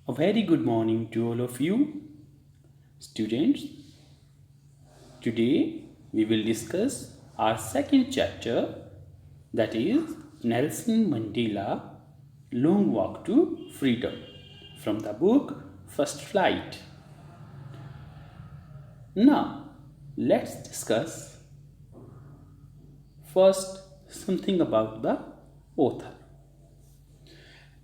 A very good morning to all of you, students. Today we will discuss our second chapter, that is Nelson Mandela Long Walk to Freedom, from the book First Flight. Now let's discuss first something about the author.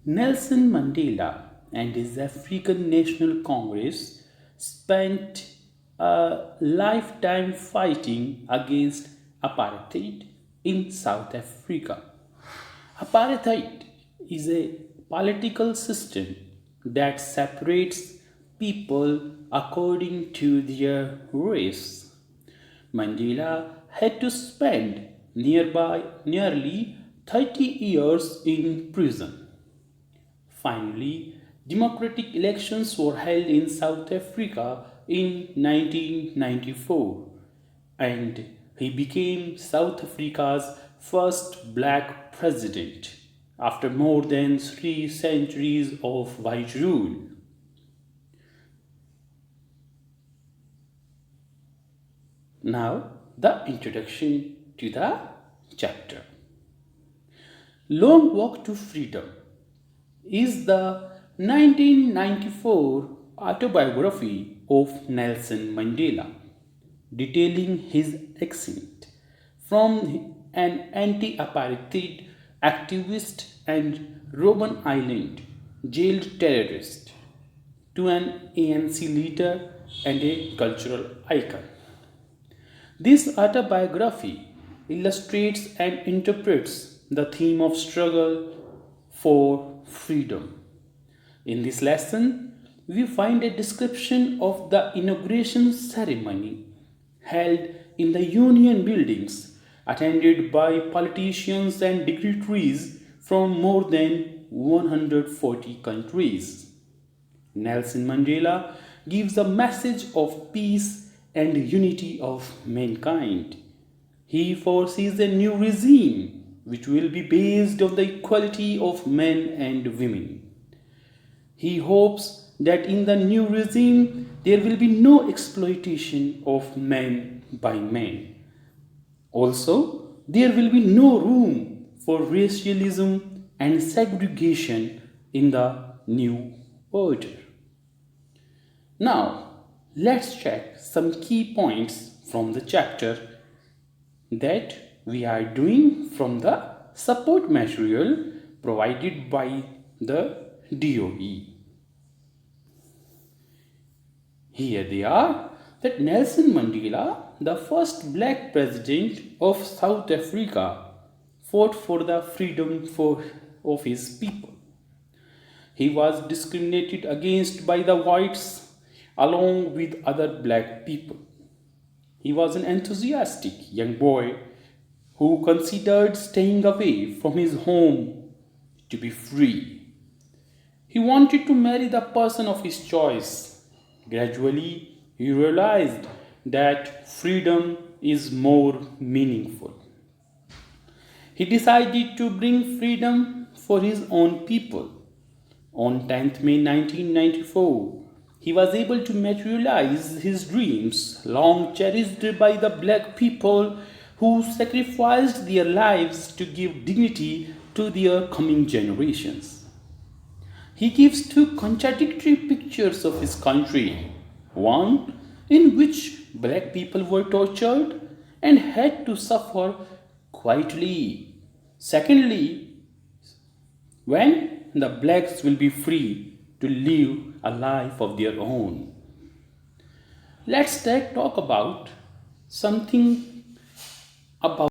Nelson Mandela and his African National Congress spent a lifetime fighting against apartheid in South Africa. Apartheid is a political system that separates people according to their race. Mandela had to spend nearly 30 years in prison. Finally, democratic elections were held in South Africa in 1994, and he became South Africa's first black president after more than 3 centuries of white rule. Now, the introduction to the chapter. Long Walk to Freedom is the 1994 autobiography of Nelson Mandela, detailing his exit from an anti-apartheid activist and Robben Island jailed terrorist to an ANC leader and a cultural icon. This autobiography illustrates and interprets the theme of struggle for freedom. In this lesson, we find a description of the inauguration ceremony held in the Union buildings, attended by politicians and dignitaries from more than 140 countries. Nelson Mandela gives a message of peace and unity of mankind. He foresees a new regime which will be based on the equality of men and women. He hopes that in the new regime there will be no exploitation of men by men. Also, there will be no room for racialism and segregation in the new order. Now, let's check some key points from the chapter that we are doing from the support material provided by the DOE. Here they are, that Nelson Mandela, the first black president of South Africa, fought for the freedom of his people. He was discriminated against by the whites along with other black people. He was an enthusiastic young boy who considered staying away from his home to be free. He wanted to marry the person of his choice. Gradually, he realized that freedom is more meaningful. He decided to bring freedom for his own people. On 10th May 1994, he was able to materialize his dreams, long cherished by the black people who sacrificed their lives to give dignity to their coming generations. He gives two contradictory pictures of his country, one in which black people were tortured and had to suffer quietly. Secondly, when the blacks will be free to live a life of their own. Let's talk about something about